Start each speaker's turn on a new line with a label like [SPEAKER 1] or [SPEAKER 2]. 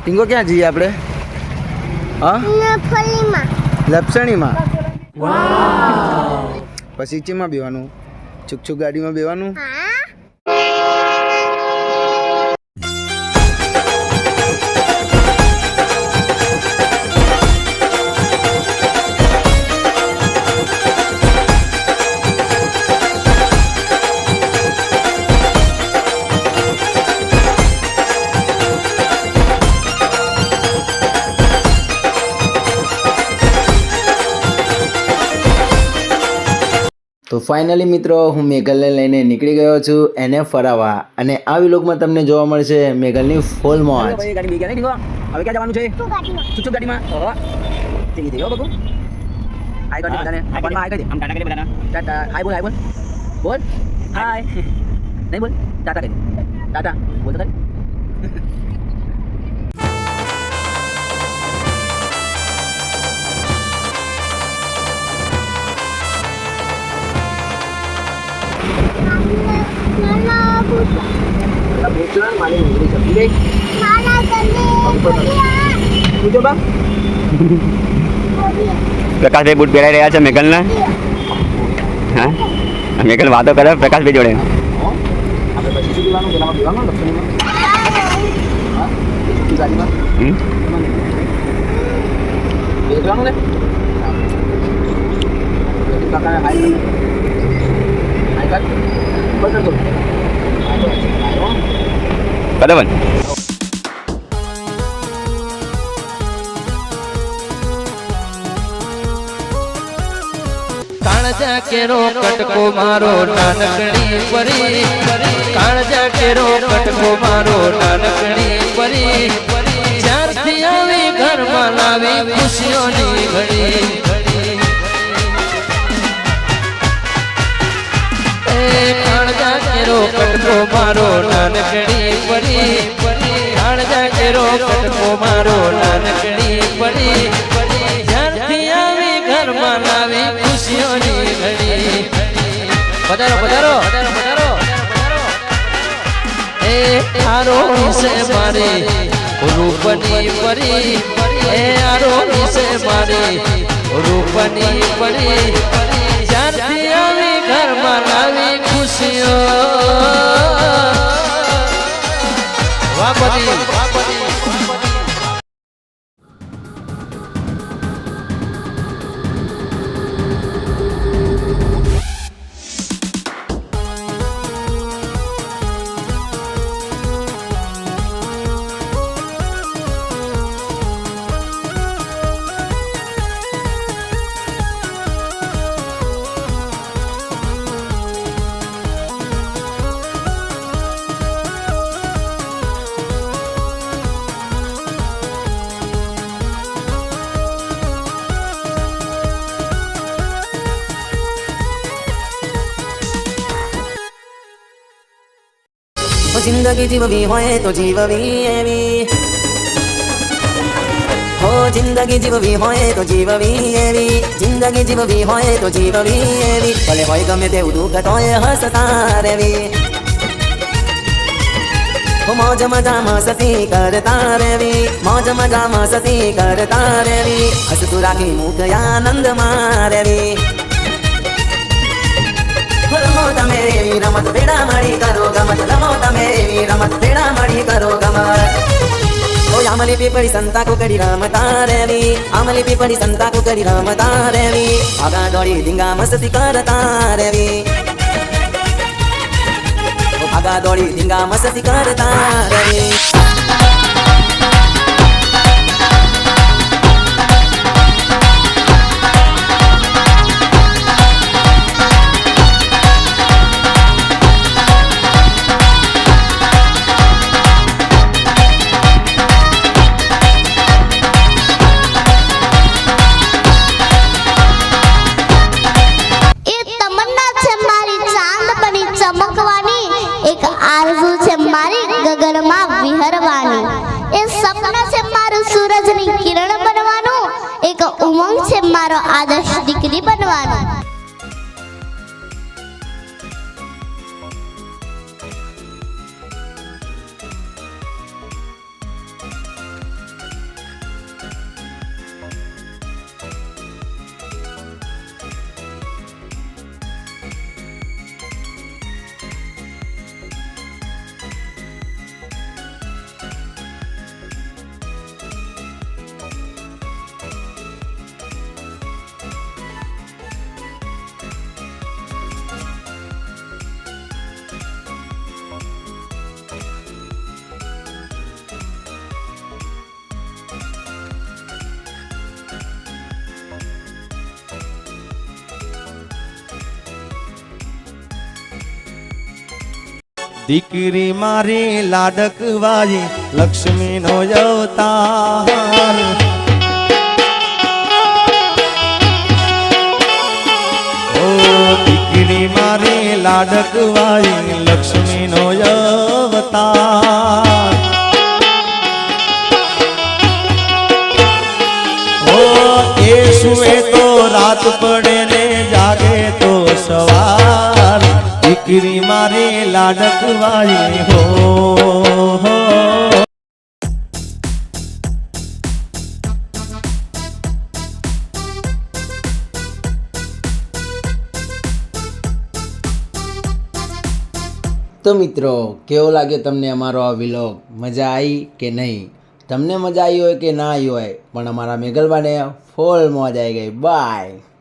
[SPEAKER 1] ટીંગો ક્યાં જઈએ આપણે? હા, લપસણીમાં. પછી ચીમાં બેવાનું? છુક ગાડીમાં બેવાનું? તો ફાઇનલી મિત્રો હું મેઘલને લઈને નીકળી ગયો છું એને ફરાવવા, અને આ વ્લોગમાં તમને જોવા મળશે મેઘલની ફૂલ મોજ. હવે ક્યાં જવાનું છે? છુક ગાડીમાં. ઠીક છે બકુ. હાય કરી બધાને. ફોનમાં હાય કરી. આમ ટાટા કરી બધાને. ટાટા. હાય બોલ, હાય બોલ. બોલ. હાય. નહીં બોલ. ટાટા કરી. ટાટા. બોલ તો કરી.
[SPEAKER 2] પ્રકાશભાઈ બૂટ પહેરાઈ રહ્યા છે મેઘલને. હા, મેઘલ વાતો કરે પ્રકાશભાઈ જોડે. બરાબર.
[SPEAKER 3] કાળજા કેરો કટકો મારો નાનકડી પરી, કાળજા કેરો કટકો મારો નાનકડી પરી, જ્યારથી આવી ઘરમાં લાવી ખુશીઓની ઘડી. કાળજા કેરો કટકો મારો નાનકડી પરી, કાળજા કેરો કટકો મારો નાનકડી પરી, જ્યારથી આવી ઘરમાં લાવી ખુશીઓની ઘડી. પધારો પધારો પધારો. એ આરો વિશે મારી રૂપની પરી, એ આરો વિશે મારી રૂપની પરી, જ્યારથી આવી ઘરમાં લાવી ખુશીઓ. વાપરી વાપરી.
[SPEAKER 4] जिंदगी जीववी होए तो जीववी एवी, हो जिंदगी जीववी होए तो जीववी एवी, जिंदगी जीववी होए तो जीववी एवी, भले होय गमे तेवुं दुःख तोय हसता रेवी. मौज मजाમાં સતી કરતા રેવી, મौज મજામાં સતી કરતા રેવી, હસતું રાખી મુખ આનંદમાં રેવી. રમો તમે એવી રમત ભેડા મળી કરો ગમત, રમો તમે એવી રમત ભેડા મળી કરો ગમત. ઓ આમલી પીપળી સંતા કુકડી રમતા રેવી, આમલી પીપળી સંતા કુકડી રમતા રેવી, આગા દોડી ધીંગા મસ્તી કરતા રેવી, આગા દોડી ધીંગા મસ્તી કરતા રેવી.
[SPEAKER 5] એક આરઝુ છે મારી દીકરી મારી લાડકવાઈ લક્ષ્મીનો અવતાર ઓ દીકરી મારી લાડકવાઈ લક્ષ્મીનો અવતાર ઓ એ સુવે તો રાત પડે ને જાગે તો સવાર દીકરી મારી લાડકવાઈ હો
[SPEAKER 1] તો મિત્રો કેવો લાગ્યો તમને અમારો આ વિલોગ? મજા આવી કે નહીં? તમને મજા આવી હોય કે ના આવી હોય, પણ અમારા મેઘલબાને ફૂલ મોજ આવી ગઈ. બાય.